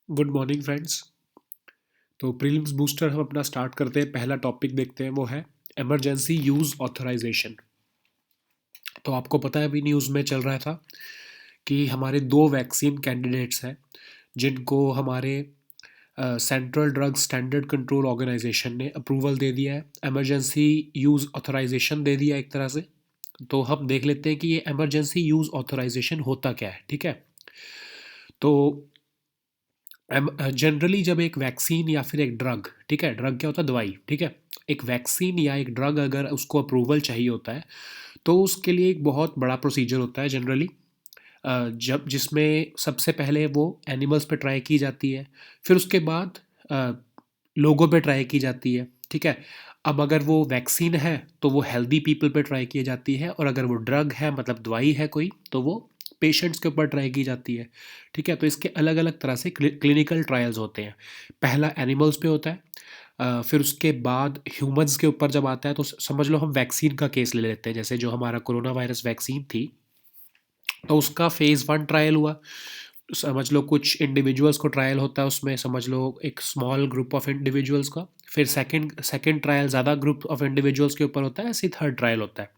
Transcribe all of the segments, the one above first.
Good morning friends. तो prelims booster हम अपना स्टार्ट करते हैं। पहला टॉपिक देखते हैं, वो है इमरजेंसी यूज़ ऑथराइजेशन। तो आपको पता है, अभी न्यूज़ में चल रहा था कि हमारे दो वैक्सीन कैंडिडेट्स हैं जिनको हमारे central drug standard control organization ने अप्रूवल दे दिया है, इमरजेंसी यूज़ ऑथराइजेशन दे दिया एक तरह से। तो हम देख लेते हैं कि ये इमरजेंसी यूज़ ऑथराइजेशन होता क्या है। ठीक है, तो जनरली जब एक वैक्सीन या फिर एक ड्रग, ठीक है, ड्रग क्या होता है, दवाई, ठीक है, एक वैक्सीन या एक ड्रग अगर उसको अप्रूवल चाहिए होता है तो उसके लिए एक बहुत बड़ा प्रोसीजर होता है जनरली। जब जिसमें सबसे पहले वो एनिमल्स पे ट्राई की जाती है, फिर उसके बाद लोगों पे ट्राई की जाती है। ठीक है, अब अगर वो वैक्सीन है तो वो हेल्दी पीपल पे ट्राई की जाती है, और अगर वो ड्रग है मतलब दवाई है कोई, तो वो पेशेंट्स के ऊपर ट्राई की जाती है। ठीक है, तो इसके अलग अलग तरह से क्लिनिकल ट्रायल्स होते हैं। पहला एनिमल्स पे होता है, फिर उसके बाद ह्यूमंस के ऊपर जब आता है तो समझ लो हम वैक्सीन का केस ले लेते हैं, जैसे जो हमारा कोरोना वायरस वैक्सीन थी, तो उसका फेज़ वन ट्रायल हुआ। समझ लो कुछ इंडिविजुअल्स को ट्रायल होता है उसमें, समझ लो एक स्मॉल ग्रुप ऑफ इंडिविजुअल्स का। फिर सेकंड सेकंड ट्रायल ज़्यादा ग्रुप ऑफ इंडिविजुअल्स के ऊपर होता है, ऐसे थर्ड ट्रायल होता है।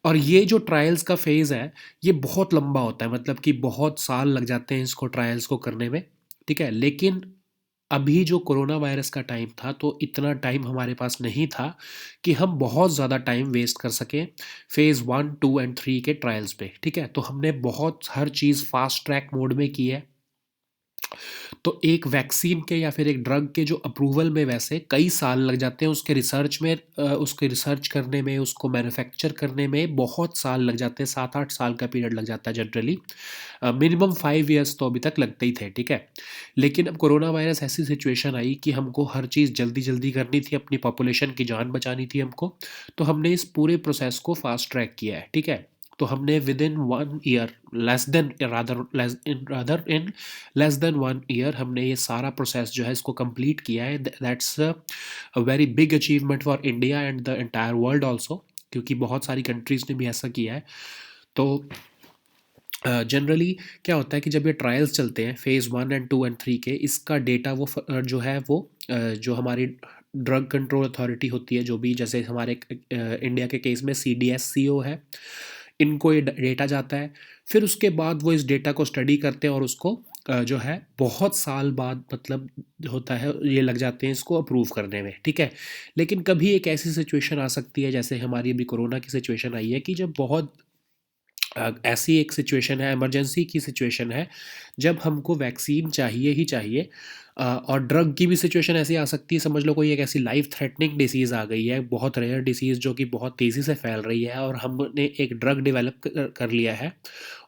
और ये जो ट्रायल्स का फेज़ है, ये बहुत लंबा होता है, मतलब कि बहुत साल लग जाते हैं इसको ट्रायल्स को करने में। ठीक है, लेकिन अभी जो कोरोना वायरस का टाइम था तो इतना टाइम हमारे पास नहीं था कि हम बहुत ज़्यादा टाइम वेस्ट कर सकें phase one two and three के ट्रायल्स पे। ठीक है, तो हमने बहुत हर चीज़ फास्ट ट्रैक मोड में की है। तो एक वैक्सीन के या फिर एक ड्रग के जो अप्रूवल में वैसे कई साल लग जाते हैं, उसके रिसर्च में, उसके रिसर्च करने में, उसको मैन्युफैक्चर करने में बहुत साल लग जाते हैं, 7-8 साल का पीरियड लग जाता है जनरली। मिनिमम 5 ईयर्स तो अभी तक लगते ही थे। ठीक है, लेकिन अब कोरोना वायरस ऐसी सिचुएशन आई कि हमको हर चीज़ जल्दी जल्दी करनी थी, अपनी पॉपुलेशन की जान बचानी थी हमको। तो हमने इस पूरे प्रोसेस को फास्ट ट्रैक किया है। ठीक है, तो हमने with in 1 year, less than rather in less than 1 year हमने ये सारा प्रोसेस जो है इसको कंप्लीट किया है। That's a very big achievement for India and the entire world also, क्योंकि बहुत सारी कंट्रीज़ ने भी ऐसा किया है। तो जनरली क्या होता है कि जब ये ट्रायल्स चलते हैं phase one and two and three के, इसका डेटा वो जो है वो जो हमारी ड्रग कंट्रोल अथॉरिटी होती है, जो भी जैसे हमारे इंडिया के केस में CDSCO है, इनको ये डेटा जाता है। फिर उसके बाद वो इस डेटा को स्टडी करते हैं और उसको जो है बहुत साल बाद, मतलब होता है, ये लग जाते हैं इसको अप्रूव करने में। ठीक है, लेकिन कभी एक ऐसी सिचुएशन आ सकती है, जैसे हमारी अभी कोरोना की सिचुएशन आई है, कि जब बहुत ऐसी एक सिचुएशन है, इमरजेंसी की सिचुएशन है, जब हमको वैक्सीन चाहिए ही चाहिए। और ड्रग की भी सिचुएशन ऐसी आ सकती है, समझ लो कोई एक ऐसी लाइफ थ्रेटनिंग डिसीज़ आ गई है, बहुत रेयर डिसीज़ जो कि बहुत तेज़ी से फैल रही है, और हमने एक ड्रग डेवलप कर लिया है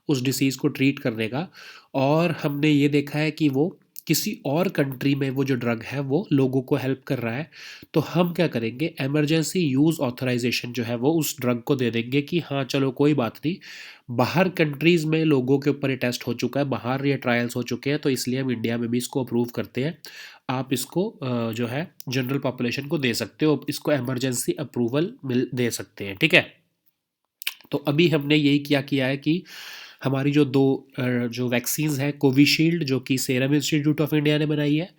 उस डिसीज़ को ट्रीट करने का, और हमने ये देखा है कि वो किसी और कंट्री में वो जो ड्रग है वो लोगों को हेल्प कर रहा है। तो हम क्या करेंगे, इमरजेंसी यूज़ ऑथराइजेशन जो है वो उस ड्रग को दे देंगे कि हाँ चलो कोई बात नहीं, बाहर कंट्रीज़ में लोगों के ऊपर ये टेस्ट हो चुका है, बाहर ये ट्रायल्स हो चुके हैं, तो इसलिए हम इंडिया में भी इसको अप्रूव करते हैं। आप इसको जो है जनरल पॉपुलेशन को दे सकते हो, इसको इमरजेंसी अप्रूवल मिल दे सकते हैं। ठीक है, तो अभी हमने यही क्या किया है कि हमारी जो दो जो वैक्सीन्स हैं, कोविशील्ड जो कि सीरम इंस्टीट्यूट ऑफ इंडिया ने बनाई है,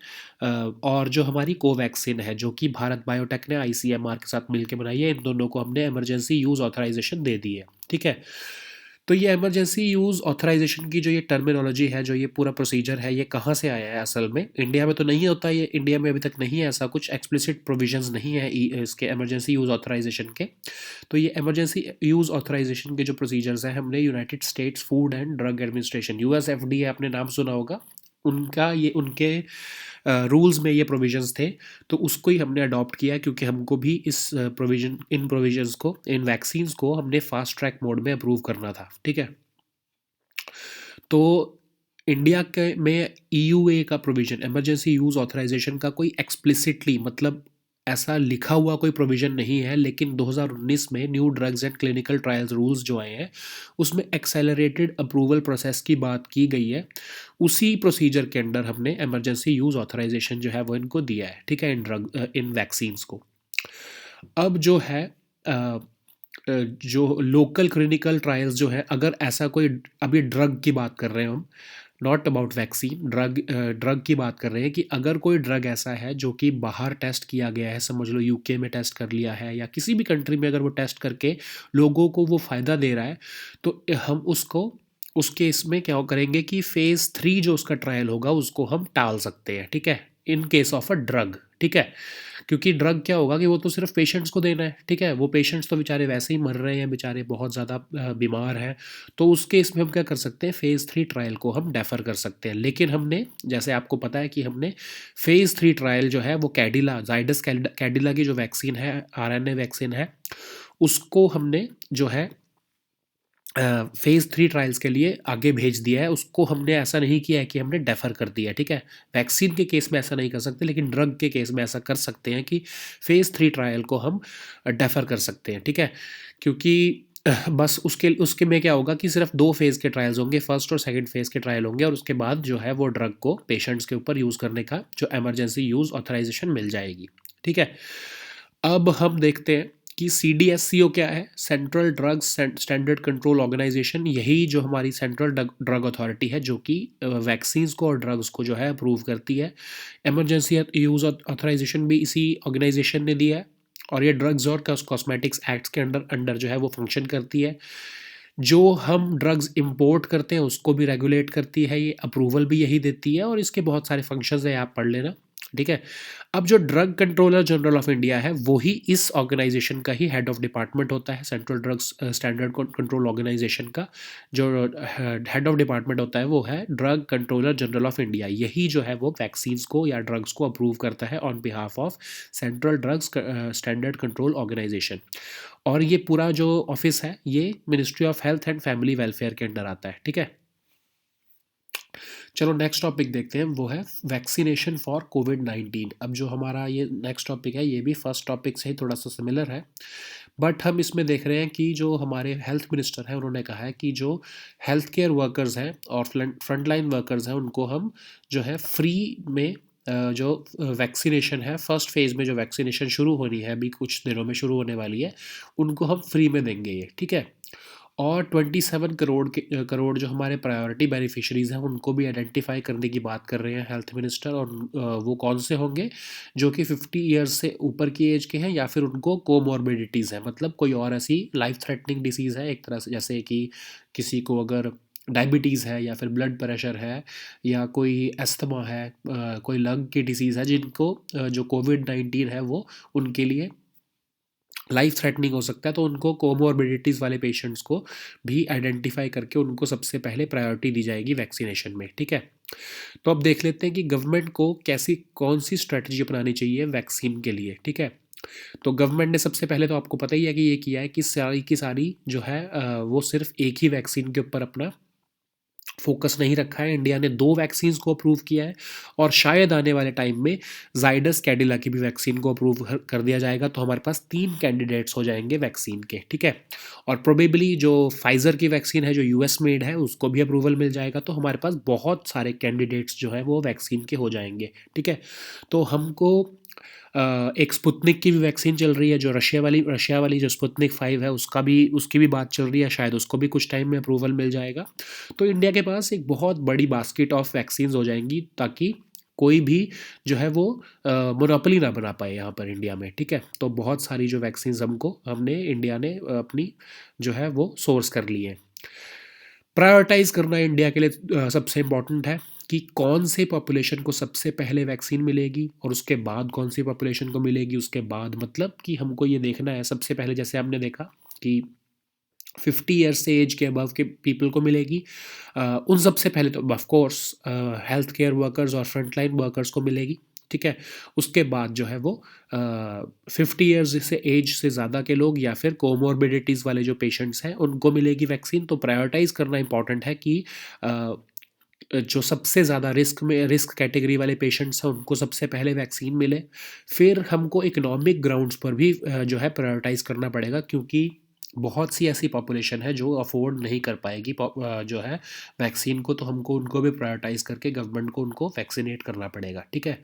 और जो हमारी कोवैक्सीन है जो कि भारत बायोटेक ने ICMR के साथ मिलकर बनाई है, इन दोनों को हमने इमरजेंसी यूज़ ऑथराइजेशन दे दी है। ठीक है, तो ये इमरजेंसी यूज़ ऑथराइजेशन की जो ये टर्मिनोलॉजी है, जो ये पूरा प्रोसीजर है, ये कहाँ से आया है असल में? इंडिया में तो नहीं होता ये, इंडिया में अभी तक नहीं है ऐसा कुछ, एक्सप्लिसिट प्रोविजंस नहीं है इसके इमरजेंसी यूज़ ऑथराइजेशन के। तो ये इमरजेंसी यूज़ ऑथराइजेशन के जो प्रोसीजर्स हैं, हमने United states food and drug administration, USFDA, आपने नाम सुना होगा, उनका ये उनके रूल्स में ये प्रोविजंस थे, तो उसको ही हमने अडॉप्ट किया, क्योंकि हमको भी इस इन प्रोविजंस को, इन वैक्सीन्स को हमने फास्ट ट्रैक मोड में अप्रूव करना था। ठीक है, तो इंडिया के में EUA का प्रोविजन, इमरजेंसी यूज़ ऑथराइजेशन का, कोई एक्सप्लिसिटली मतलब ऐसा लिखा हुआ कोई प्रोविजन नहीं है, लेकिन 2019 में new drugs and clinical trials rules जो आए हैं, उसमें एक्सेलरेटेड अप्रूवल प्रोसेस की बात की गई है। उसी प्रोसीजर के अंडर हमने इमरजेंसी यूज़ ऑथराइजेशन जो है वो इनको दिया है। ठीक है, इन वैक्सीन्स को। अब जो है जो लोकल क्लिनिकल ट्रायल्स जो है, अगर ऐसा कोई, अभी ड्रग की बात कर रहे हैं हम, नॉट अबाउट वैक्सीन, ड्रग की बात कर रहे हैं कि अगर कोई ड्रग ऐसा है जो कि बाहर टेस्ट किया गया है, समझ लो यूके में टेस्ट कर लिया है या किसी भी कंट्री में अगर वो टेस्ट करके लोगों को वो फ़ायदा दे रहा है, तो हम उसको उस केस में क्या करेंगे कि फ़ेज़ 3 जो उसका ट्रायल होगा उसको हम टाल सकते हैं, ठीक है? In case of a drug, ठीक है? क्योंकि ड्रग क्या होगा कि वो तो सिर्फ पेशेंट्स को देना है, ठीक है? वो पेशेंट्स तो बेचारे वैसे ही मर रहे हैं, बेचारे बहुत ज़्यादा बीमार हैं। तो उस केस में हम क्या कर सकते हैं, फ़ेज़ 3 ट्रायल को हम डेफ़र कर सकते हैं। लेकिन हमने, जैसे आपको पता है कि हमने फ़ेज़ 3 ट्रायल जो है वो कैडिला, ज़ाइडस कैडिला की जो वैक्सीन है, आरएनए वैक्सीन है, उसको हमने जो है फ़ेज़ 3 ट्रायल्स के लिए आगे भेज दिया है। उसको हमने ऐसा नहीं किया है कि हमने डेफ़र कर दिया है, ठीक है? वैक्सीन के केस में ऐसा नहीं कर सकते, लेकिन ड्रग के केस में ऐसा कर सकते हैं कि फ़ेज़ 3 ट्रायल को हम डेफ़र कर सकते हैं, ठीक है? क्योंकि बस उसके में क्या होगा कि सिर्फ 2 फ़ेज़ के ट्रायल्स होंगे, फर्स्ट और सेकंड फ़ेज़ के ट्रायल होंगे और उसके बाद जो है वो ड्रग को पेशेंट्स के ऊपर यूज़ करने का जो इमरजेंसी यूज़ ऑथराइज़ेशन मिल जाएगी, ठीक है? अब हम देखते हैं कि CDSCO क्या है, central drugs standard control organization. यही जो हमारी सेंट्रल ड्रग अथॉरिटी है जो कि वैक्सीन्स को और ड्रग्स को जो है अप्रूव करती है। इमरजेंसी यूज़ ऑथराइजेशन भी इसी ऑर्गेनाइजेशन ने दिया है और ये ड्रग्स और कॉस्मेटिक्स एक्ट्स के अंडर अंडर जो है वो फंक्शन करती है। जो हम ड्रग्स इंपोर्ट करते हैं उसको भी रेगुलेट करती है, ये अप्रूवल भी यही देती है और इसके बहुत सारे फंक्शंस हैं, आप पढ़ लेना, ठीक है? अब जो drug controller general of India है वही इस ऑर्गेनाइजेशन का ही हेड ऑफ डिपार्टमेंट होता है। Central drugs standard control organization का जो हेड ऑफ डिपार्टमेंट होता है वो है drug controller general of India. यही जो है वो वैक्सीन्स को या ड्रग्स को अप्रूव करता है on behalf of central drugs standard control organization. और ये पूरा जो ऑफिस है ये ministry of health and family welfare के अंडर आता है, ठीक है? चलो नेक्स्ट टॉपिक देखते हैं, वो है वैक्सीनेशन फॉर कोविड-19। अब जो हमारा ये नेक्स्ट टॉपिक है ये भी फर्स्ट टॉपिक से ही थोड़ा सा सिमिलर है, बट हम इसमें देख रहे हैं कि जो हमारे हेल्थ मिनिस्टर हैं उन्होंने कहा है कि जो हेल्थ केयर वर्कर्स हैं और फ्रंट लाइन वर्कर्स हैं उनको हम जो है फ्री में जो वैक्सीनेशन है, फर्स्ट फेज़ में जो वैक्सीनेशन शुरू होनी है, अभी कुछ दिनों में शुरू होने वाली है, उनको हम फ्री में देंगे ये, ठीक है? और 27 करोड़ जो हमारे प्रायोरिटी बेनिफिशरीज़ हैं उनको भी आइडेंटिफाई करने की बात कर रहे हैं हेल्थ मिनिस्टर। और वो कौन से होंगे, जो कि 50 ईयर्स से ऊपर की एज के हैं या फिर उनको कोमॉर्बिडिटीज़ है, मतलब कोई और ऐसी लाइफ थ्रेटनिंग डिसीज़ है एक तरह से, जैसे कि किसी को अगर डायबिटीज़ है या फिर ब्लड प्रेशर है या कोई अस्थमा है, कोई लंग की डिसीज़ है, जिनको जो कोविड-19 है वो उनके लिए लाइफ थ्रेटनिंग हो सकता है, तो उनको कोमोर्बिडिटीज़ वाले पेशेंट्स को भी आइडेंटिफाई करके उनको सबसे पहले प्रायोरिटी दी जाएगी वैक्सीनेशन में, ठीक है? तो अब देख लेते हैं कि गवर्नमेंट को कैसी कौन सी स्ट्रेटजी अपनानी चाहिए वैक्सीन के लिए, ठीक है? तो गवर्नमेंट ने सबसे पहले तो आपको पता ही है कि ये किया है कि सारी की सारी जो है वो सिर्फ एक ही वैक्सीन के ऊपर अपना फोकस नहीं रखा है। इंडिया ने 2 वैक्सीन्स को अप्रूव किया है और शायद आने वाले टाइम में ज़ाइडस कैडिला की भी वैक्सीन को अप्रूव कर दिया जाएगा, तो हमारे पास 3 कैंडिडेट्स हो जाएंगे वैक्सीन के, ठीक है? और प्रोबेबली जो फाइज़र की वैक्सीन है जो यूएस मेड है उसको भी अप्रूवल मिल जाएगा, तो हमारे पास बहुत सारे कैंडिडेट्स जो है वो वैक्सीन के हो जाएंगे, ठीक है? तो हमको एक स्पुतनिक की भी वैक्सीन चल रही है, जो रशिया वाली जो स्पुतनिक 5 है उसकी भी बात चल रही है, शायद उसको भी कुछ टाइम में अप्रूवल मिल जाएगा। तो इंडिया के पास एक बहुत बड़ी बास्केट ऑफ वैक्सीन्स हो जाएंगी, ताकि कोई भी जो है वो मोनोपोली ना बना पाए यहाँ पर इंडिया में, ठीक है? तो बहुत सारी जो वैक्सीन्स हमने इंडिया ने अपनी जो है वो सोर्स कर ली है। प्रायोरिटाइज़ करना इंडिया के लिए सबसे इम्पॉर्टेंट है कि कौन से पॉपुलेशन को सबसे पहले वैक्सीन मिलेगी और उसके बाद कौन सी पॉपुलेशन को मिलेगी उसके बाद, मतलब कि हमको ये देखना है सबसे पहले, जैसे हमने देखा कि 50 ईयर्स से एज के अबव के पीपल को मिलेगी, उन सबसे पहले तो of course health care workers और फ्रंट लाइन वर्कर्स को मिलेगी, ठीक है? उसके बाद जो है वो 50 ईयर्स से एज से ज़्यादा के लोग या फिर कोमोर्बिडिटीज़ वाले जो पेशेंट्स हैं उनको मिलेगी वैक्सीन। तो प्रायोरिटाइज़ करना इंपॉर्टेंट है कि जो सबसे ज़्यादा रिस्क कैटेगरी वाले पेशेंट्स हैं उनको सबसे पहले वैक्सीन मिले। फिर हमको इकोनॉमिक ग्राउंड्स पर भी जो है प्रायोरिटाइज़ करना पड़ेगा, क्योंकि बहुत सी ऐसी पॉपुलेशन है जो अफोर्ड नहीं कर पाएगी जो है वैक्सीन को, तो हमको उनको भी प्रायोरिटाइज़ करके गवर्नमेंट को उनको वैक्सीनेट करना पड़ेगा, ठीक है?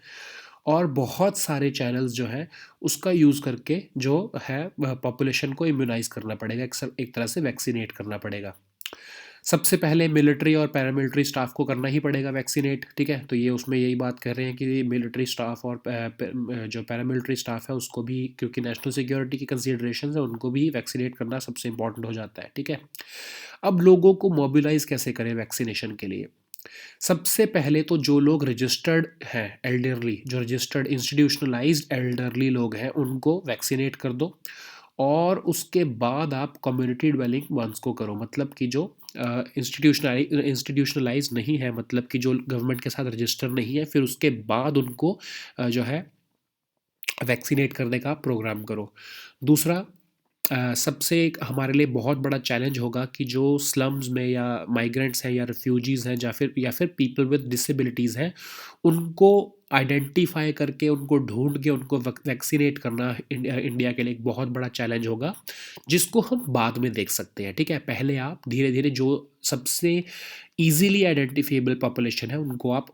और बहुत सारे चैनल्स जो हैं उसका यूज़ करके जो है पॉपुलेशन को इम्यूनाइज़ करना पड़ेगा, एक तरह से वैक्सीनेट करना पड़ेगा। सबसे पहले मिलिट्री और पैरामिलिट्री स्टाफ को करना ही पड़ेगा वैक्सीनेट, ठीक है। तो ये उसमें यही बात कर रहे हैं कि मिलिट्री स्टाफ और जो पैरामिलिट्री स्टाफ है उसको भी, क्योंकि नेशनल सिक्योरिटी की कंसिडरेशन है, उनको भी वैक्सीनेट करना सबसे इंपॉर्टेंट हो जाता है, ठीक है। अब लोगों को मोबिलाइज कैसे करें वैक्सीनेशन के लिए? सबसे पहले तो जो लोग रजिस्टर्ड हैं एल्डरली, जो रजिस्टर्ड इंस्टीट्यूशनलाइज्ड एल्डरली लोग हैं, उनको वैक्सीनेट कर दो। और उसके बाद आप कम्युनिटी ड्वेलिंग वंस को करो, मतलब कि जो इंस्टीट्यूशनलाइज नहीं है, मतलब कि जो गवर्नमेंट के साथ रजिस्टर नहीं है, फिर उसके बाद उनको जो है वैक्सीनेट करने का प्रोग्राम करो। दूसरा, सबसे एक हमारे लिए बहुत बड़ा चैलेंज होगा कि जो स्लम्स में या माइग्रेंट्स हैं या रिफ्यूजीज़ हैं या फिर पीपल विद डिसेबिलिटीज़ हैं, उनको आइडेंटिफाई करके, उनको ढूंढ के, उनको वैक्सीनेट करना इंडिया के लिए एक बहुत बड़ा चैलेंज होगा, जिसको हम बाद में देख सकते हैं, ठीक है। पहले आप धीरे धीरे जो सबसे ईजीली आइडेंटिफिएबल पॉपुलेशन है उनको आप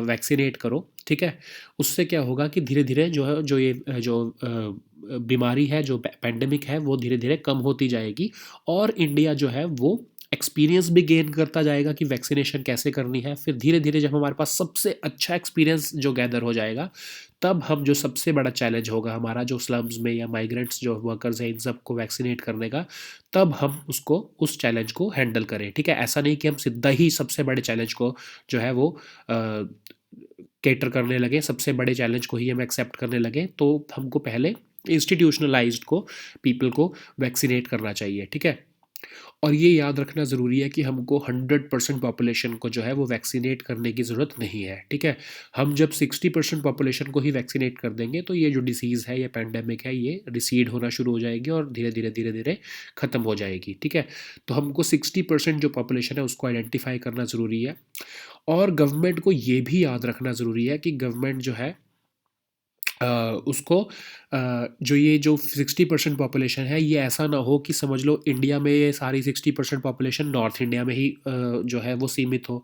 वैक्सीनेट करो, ठीक है। उससे क्या होगा कि धीरे धीरे जो है, जो ये जो बीमारी है, जो पैंडेमिक है, वो धीरे धीरे कम होती जाएगी, और इंडिया जो है वो एक्सपीरियंस भी गेन करता जाएगा कि वैक्सीनेशन कैसे करनी है। फिर धीरे धीरे जब हमारे पास सबसे अच्छा एक्सपीरियंस जो गैदर हो जाएगा, तब हम जो सबसे बड़ा चैलेंज होगा हमारा, जो स्लम्स में या माइग्रेंट्स जो वर्कर्स हैं, इन सबको वैक्सीनेट करने का, तब हम उसको, उस चैलेंज को हैंडल करें, ठीक है। ऐसा नहीं कि हम सीधा ही सबसे बड़े चैलेंज को जो है वो केटर करने लगे, सबसे बड़े चैलेंज को ही हम एक्सेप्ट करने लगे। तो हमको पहले इंस्टीट्यूशनलाइज्ड को, पीपल को वैक्सीनेट करना चाहिए, ठीक है। और ये याद रखना ज़रूरी है कि हमको 100% पॉपुलेशन को जो है वो वैक्सीनेट करने की ज़रूरत नहीं है, ठीक है। हम जब 60% पॉपुलेशन को ही वैक्सीनेट कर देंगे, तो ये जो डिसीज़ है, ये पैंडेमिक है, ये रिसीड होना शुरू हो जाएगी और धीरे धीरे ख़त्म हो जाएगी, ठीक है। तो हमको 60% जो पॉपुलेशन है उसको आइडेंटिफाई करना ज़रूरी है। और गवर्नमेंट को ये भी याद रखना ज़रूरी है कि गवर्नमेंट जो है उसको जो ये जो 60% पॉपुलेशन है, ये ऐसा ना हो कि समझ लो इंडिया में ये सारी 60% पॉपुलेशन नॉर्थ इंडिया में ही जो है वो सीमित हो।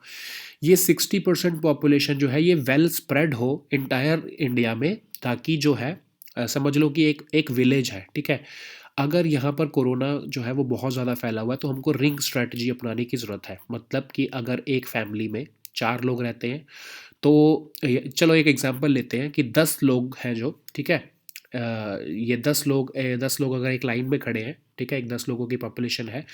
ये 60% पॉपुलेशन जो है ये वेल स्प्रेड हो इंटायर इंडिया में, ताकि जो है समझ लो कि एक एक विलेज है, ठीक है। अगर यहाँ पर कोरोना जो है वो बहुत ज़्यादा फैला हुआ है, तो हमको रिंग स्ट्रेटजी अपनाने की ज़रूरत है। मतलब कि अगर एक फैमिली में 4 लोग रहते हैं, तो चलो एक एग्जांपल लेते हैं कि 10 लोग हैं जो, ठीक है। ये 10 लोग अगर एक लाइन में खड़े हैं, ठीक है, एक 10 लोगों की पॉपुलेशन है,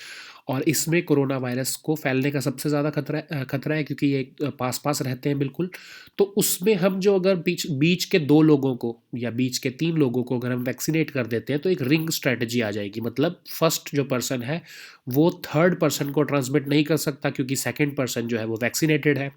और इसमें कोरोना वायरस को फैलने का सबसे ज़्यादा खतरा है, क्योंकि ये पास पास रहते हैं बिल्कुल। तो उसमें हम जो अगर बीच बीच के 2 लोगों को या बीच के 3 लोगों को अगर हम वैक्सीनेट कर देते हैं, तो एक रिंग स्ट्रेटजी आ जाएगी। मतलब फर्स्ट जो पर्सन है वो थर्ड पर्सन को ट्रांसमिट नहीं कर सकता, क्योंकि सेकंड पर्सन जो है वो वैक्सीनेटेड है।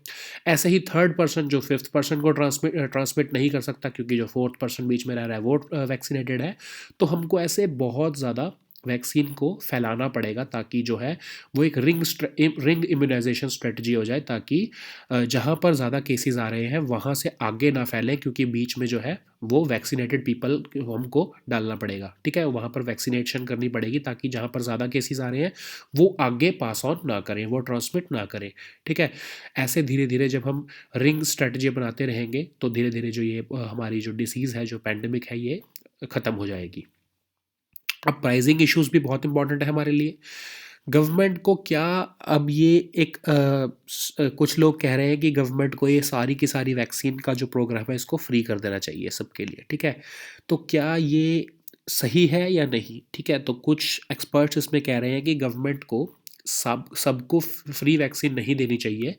ऐसे ही थर्ड पर्सन जो फिफ्थ पर्सन को ट्रांसमिट नहीं कर सकता, क्योंकि जो फोर्थ पर्सन बीच में रह रहा है वो वैक्सीनेटेड है। तो हमको ऐसे बहुत ज़्यादा वैक्सीन को फैलाना पड़ेगा, ताकि जो है वो एक रिंग इम्यूनाइजेशन स्ट्रेटजी हो जाए, ताकि जहाँ पर ज़्यादा केसेस आ रहे हैं वहाँ से आगे ना फैलें, क्योंकि बीच में जो है वो वैक्सीनेटेड पीपल हमको डालना पड़ेगा, ठीक है। वहाँ पर वैक्सीनेशन करनी पड़ेगी, ताकि जहाँ पर ज़्यादा केसेस आ रहे हैं वो आगे पास ऑन ना करें, वो ट्रांसमिट ना करें, ठीक है। ऐसे धीरे धीरे जब हम रिंग स्ट्रेटजी बनाते रहेंगे, तो धीरे धीरे जो ये हमारी जो डिसीज़ है, जो पैंडेमिक है, ये ख़त्म हो जाएगी। अब प्राइसिंग इश्यूज भी बहुत इंपॉर्टेंट है हमारे लिए। गवर्नमेंट को क्या, अब ये एक कुछ लोग कह रहे हैं कि गवर्नमेंट को ये सारी की सारी वैक्सीन का जो प्रोग्राम है इसको फ्री कर देना चाहिए सबके लिए, ठीक है। तो क्या ये सही है या नहीं, ठीक है। तो कुछ एक्सपर्ट्स इसमें कह रहे हैं कि गवर्नमेंट को सबको फ्री वैक्सीन नहीं देनी चाहिए।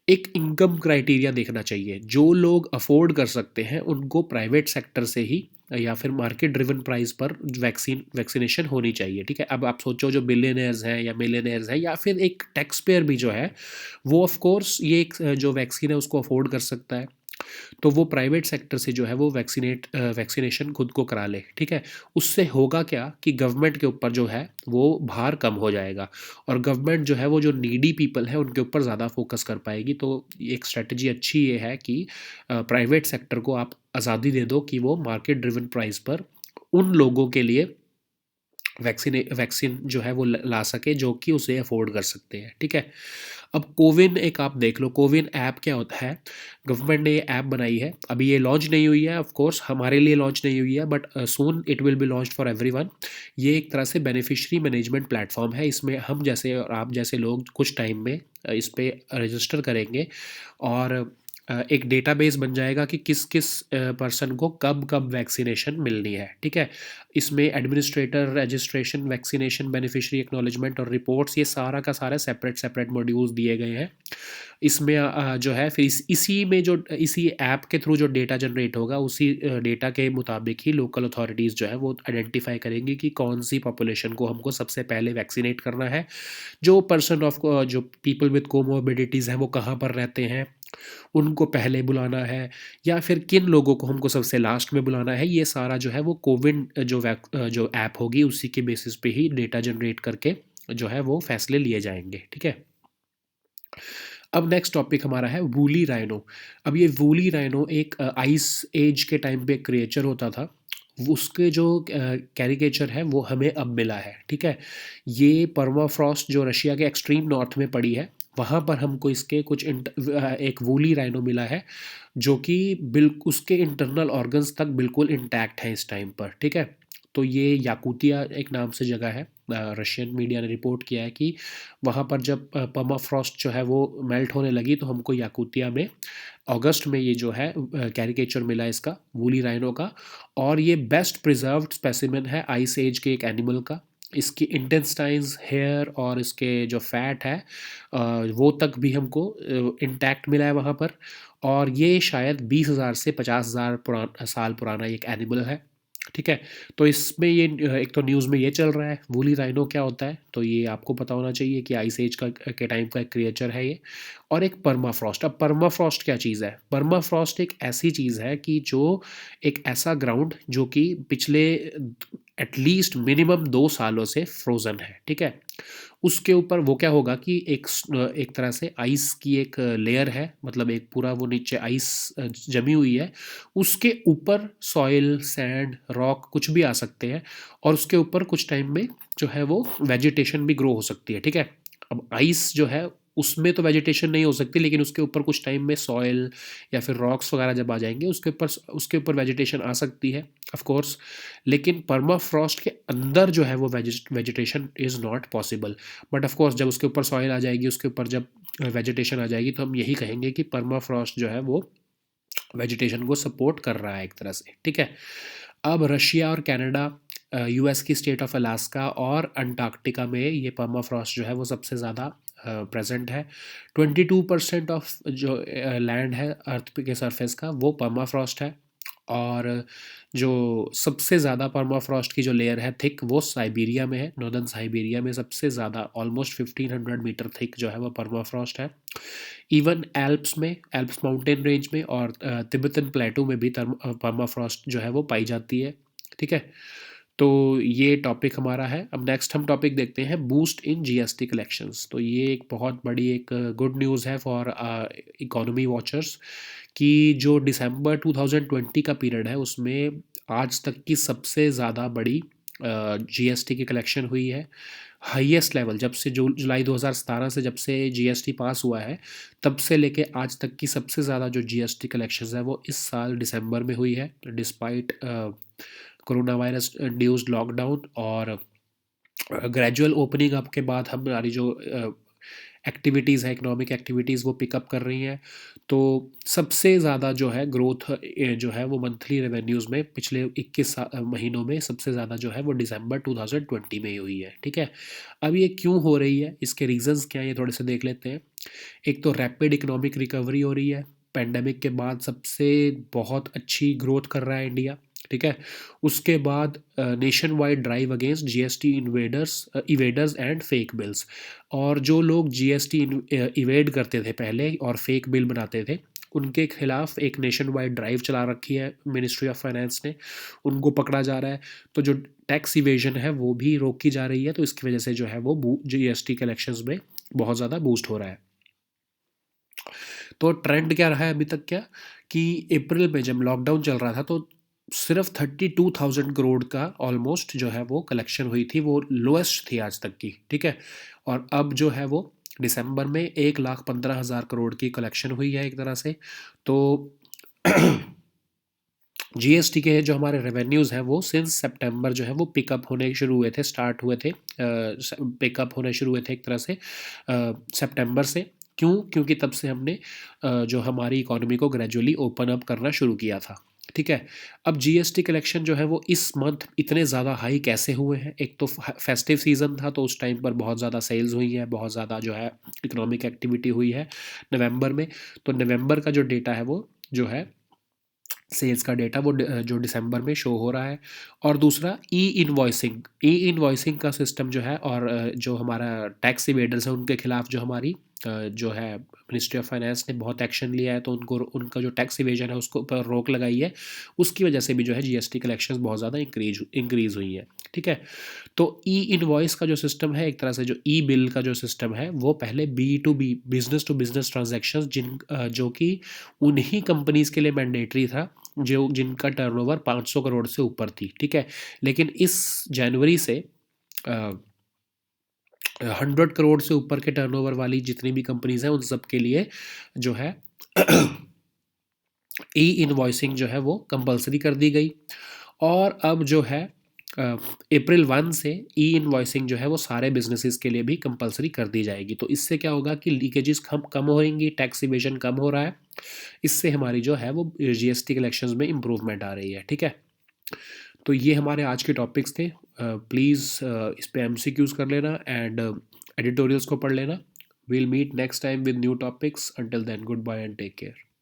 एक इनकम क्राइटेरिया देखना चाहिए। जो लोग अफोर्ड कर सकते हैं उनको प्राइवेट सेक्टर से ही या फिर मार्केट ड्रिवन प्राइस पर वैक्सीनेशन होनी चाहिए, ठीक है। अब आप सोचो जो बिलियनर्स हैं या मिलियनर्स हैं या फिर एक टैक्स पेयर भी जो है, वो ऑफ कोर्स ये एक जो वैक्सीन है उसको अफोर्ड कर सकता है। तो वो प्राइवेट सेक्टर से जो है वो वैक्सीनेशन खुद को करा ले, ठीक है। उससे होगा क्या कि गवर्नमेंट के ऊपर जो है वो भार कम हो जाएगा, और गवर्नमेंट जो है वो जो नीडी पीपल है उनके ऊपर ज़्यादा फोकस कर पाएगी। तो एक स्ट्रेटजी अच्छी ये है कि प्राइवेट सेक्टर को आप आज़ादी दे दो कि वो मार्केट ड्रिवन प्राइस पर उन लोगों के लिए वैक्सीन जो है वो ला सके जो कि उसे अफोर्ड कर सकते हैं, ठीक है। अब कोविन एक आप देख लो, कोविन ऐप क्या होता है, गवर्नमेंट ने ये ऐप बनाई है, अभी ये लॉन्च नहीं हुई है, ऑफ कोर्स हमारे लिए लॉन्च नहीं हुई है, but soon it will be launched for everyone. ये एक तरह से बेनिफिशियरी मैनेजमेंट प्लेटफॉर्म है, इसमें हम जैसे और आप जैसे लोग कुछ टाइम में इस पे रजिस्टर करेंगे और एक डेटाबेस बन जाएगा कि किस किस पर्सन को कब कब वैक्सीनेशन मिलनी है, ठीक है। इसमें administrator registration, vaccination, beneficiary acknowledgement और रिपोर्ट्स, ये सारा का सारा सेपरेट सेपरेट मॉड्यूल्स दिए गए हैं। इसमें जो है फिर इसी में जो इसी ऐप के थ्रू जो डेटा जनरेट होगा, उसी डेटा के मुताबिक ही लोकल अथॉरिटीज़ जो है वो आइडेंटिफाई करेंगी कि कौन सी पॉपुलेशन को हमको सबसे पहले वैक्सीनेट करना है, जो पर्सन ऑफ जो पीपल विद कोमोर्बिडिटीज़ हैं वो कहाँ पर रहते हैं, उनको पहले बुलाना है या फिर किन लोगों को हमको सबसे लास्ट में बुलाना है। ये सारा जो है वो कोविन जो ऐप होगी उसी के बेसिस पे ही डेटा जनरेट करके जो है वो फैसले लिए जाएंगे, ठीक है। अब नेक्स्ट टॉपिक हमारा है वूली राइनो। अब ये वूली राइनो एक आइस एज के टाइम पे क्रिएचर होता था, उसके जो कैरिकेचर है वो हमें अब मिला है, ठीक है। ये परमाफ्रॉस्ट जो रशिया के एक्सट्रीम नॉर्थ में पड़ी है, वहाँ पर हमको इसके एक वूली राइनो मिला है, जो कि उसके इंटरनल ऑर्गन्स तक बिल्कुल इंटैक्ट है इस टाइम पर, ठीक है। तो ये याकूतिया एक नाम से जगह है, रशियन मीडिया ने रिपोर्ट किया है कि वहाँ पर जब परमाफ्रॉस्ट जो है वो मेल्ट होने लगी तो हमको याकूतिया में अगस्त में ये जो है कैरिकेचर मिला इसका, वूली राइनो का। और ये बेस्ट प्रिजर्व्ड स्पेसिमेन है आइस एज के एक एनिमल का। इसकी इंटेस्टाइन्स, हेयर और इसके जो फैट है वो तक भी हमको इंटैक्ट मिला है वहाँ पर। और ये शायद 20,000 से 50,000 साल पुराना एक एनिमल है, ठीक है। तो इसमें ये एक तो न्यूज़ में ये चल रहा है वूली राइनो क्या होता है, तो ये आपको पता होना चाहिए कि आइस एज का के टाइम का एक क्रिएचर है ये। और एक परमाफ्रॉस्ट। अब परमाफ्रॉस्ट क्या चीज़ है? परमाफ्रॉस्ट एक ऐसी चीज़ है कि जो एक ऐसा ग्राउंड जो कि पिछले एटलीस्ट मिनिमम 2 सालों से फ्रोज़न है, ठीक है। उसके ऊपर वो क्या होगा कि एक तरह से आइस की एक लेयर है, मतलब एक पूरा वो नीचे आइस जमी हुई है, उसके ऊपर सॉइल, सैंड, रॉक कुछ भी आ सकते हैं और उसके ऊपर कुछ टाइम में जो है वो वेजिटेशन भी ग्रो हो सकती है, ठीक है। अब आइस जो है उसमें तो वेजिटेशन नहीं हो सकती, लेकिन उसके ऊपर कुछ टाइम में सॉइल या फिर रॉक्स वगैरह जब आ जाएंगे उसके ऊपर वेजिटेशन आ सकती है ऑफ कोर्स। लेकिन परमाफ्रॉस्ट के अंदर जो है वो vegetation is not possible. But of course जब उसके ऊपर सॉइल आ जाएगी, उसके ऊपर जब वेजिटेशन आ जाएगी, तो हम यही कहेंगे कि परमाफ्रॉस्ट जो है वो वेजिटेशन को सपोर्ट कर रहा है एक तरह से, ठीक है। अब रशिया और कनाडा, यूएस की स्टेट ऑफ अलास्का और अंटार्कटिका में ये परमाफ्रॉस्ट जो है वो सबसे ज़्यादा प्रेजेंट है। 22% ऑफ जो लैंड है अर्थ के सरफेस का वो परमाफ्रॉस्ट है। और जो सबसे ज़्यादा परमाफ्रॉस्ट की जो लेयर है थिक, वो साइबेरिया में है, नॉर्दर्न साइबेरिया में सबसे ज़्यादा ऑलमोस्ट 1500 मीटर थिक जो है वो परमाफ्रॉस्ट है। इवन एल्प्स में, एल्प्स माउंटेन रेंज में और तिब्बतन प्लेटू में भी परमाफ्रॉस्ट जो है वो पाई जाती है, ठीक है। तो ये टॉपिक हमारा है। अब नेक्स्ट हम टॉपिक देखते हैं बूस्ट इन जीएसटी कलेक्शंस। तो ये एक बहुत बड़ी एक गुड न्यूज़ है फॉर इकोनॉमी वॉचर्स कि जो दिसंबर 2020 का पीरियड है उसमें आज तक की सबसे ज़्यादा बड़ी जीएसटी की कलेक्शन हुई है। हाईएस्ट लेवल जब से जुलाई 2017 से जब से जीएसटी पास हुआ है, तब से लेके आज तक की सबसे ज़्यादा जो जीएसटी कलेक्शंस है वो इस साल दिसंबर में हुई है, despite corona virus induced lockdown. और ग्रेजुअल ओपनिंग अप के बाद हमारी जो एक्टिविटीज़ है, इकोनॉमिक एक्टिविटीज़, वो पिकअप कर रही हैं। तो सबसे ज़्यादा जो है ग्रोथ जो है वो मंथली रेवेन्यूज़ में पिछले 21 महीनों में सबसे ज़्यादा जो है वो दिसंबर 2020 में ही हुई है, ठीक है। अब ये क्यों हो रही है, इसके रीज़न्स क्या हैं, ये थोड़े से देख लेते हैं। एक तो रैपिड इकोनॉमिक रिकवरी हो रही है, पैंडेमिक के बाद सबसे बहुत अच्छी ग्रोथ कर रहा है इंडिया, ठीक है। उसके बाद nationwide drive against GST evaders and fake bills. और जो लोग जीएसटी इवेड करते थे पहले और फेक बिल बनाते थे, उनके खिलाफ एक नेशन वाइड ड्राइव चला रखी है मिनिस्ट्री ऑफ फाइनेंस ने, उनको पकड़ा जा रहा है। तो जो टैक्स इवेजन है वो भी रोकी जा रही है, तो इसकी वजह से जो है वो जीएसटी कलेक्शंस में बहुत ज़्यादा बूस्ट हो रहा है। तो ट्रेंड क्या रहा है अभी तक, क्या कि अप्रैल में जब लॉकडाउन चल रहा था तो सिर्फ 32,000 करोड़ का ऑलमोस्ट जो है वो कलेक्शन हुई थी, वो लोएस्ट थी आज तक की, ठीक है। और अब जो है वो दिसंबर में 1,15,000 करोड़ की कलेक्शन हुई है एक तरह से। तो जीएसटी के जो हमारे रेवेन्यूज़ हैं वो सिंस सितंबर जो है वो पिकअप होने शुरू हुए थे, स्टार्ट हुए थे, पिकअप होने शुरू हुए थे एक तरह से सितंबर से। क्यों? क्योंकि तब से हमने जो हमारी इकोनॉमी को ग्रेजुअली ओपन अप करना शुरू किया था। ठीक है। अब जीएसटी कलेक्शन जो है वो इस मंथ इतने ज़्यादा हाई कैसे हुए हैं? एक तो फेस्टिव सीज़न था, तो उस टाइम पर बहुत ज़्यादा सेल्स हुई है, बहुत ज़्यादा जो है इकोनॉमिक एक्टिविटी हुई है नवंबर में। तो नवंबर का जो डेटा है वो जो है सेल्स का डेटा वो जो दिसंबर में शो हो रहा है। और दूसरा ई इनवॉइसिंग का सिस्टम जो है, और जो हमारा टैक्स इवेडर्स है उनके खिलाफ जो हमारी जो है मिनिस्ट्री ऑफ फाइनेंस ने बहुत एक्शन लिया है, तो उनको उनका जो टैक्स इवेजन है उसको ऊपर रोक लगाई है। उसकी वजह से भी जो है जीएसटी कलेक्शंस बहुत ज़्यादा इंक्रीज़ हुई है। ठीक है। तो ई इनवॉइस का जो सिस्टम है, एक तरह से जो ई बिल का जो सिस्टम है, वो पहले B to B, business to business transactions, जो कि उन्हीं कंपनीज़ के लिए मैंडेटरी था जो जिनका टर्नओवर 500 करोड़ से ऊपर थी। ठीक है। लेकिन इस जनवरी से 100 करोड़ से ऊपर के टर्नओवर वाली जितनी भी कंपनीज हैं उन सब के लिए जो है ई इनवॉइसिंग जो है वो कंपलसरी कर दी गई। और अब जो है अप्रैल 1 से ई इनवॉइसिंग जो है वो सारे बिजनेसेस के लिए भी कंपलसरी कर दी जाएगी। तो इससे क्या होगा कि लीकेजेस कम होंगी, टैक्स इवेजन कम हो रहा है। इससे हमारी जो है वो जीएसटी कलेक्शंस में इम्प्रूवमेंट आ रही है। ठीक है। तो ये हमारे आज के टॉपिक्स थे। प्लीज़ इस पे एमसीक्यूज कर लेना एंड एडिटोरियल्स को पढ़ लेना। Will meet next time with new topics. Until then, goodbye and take care.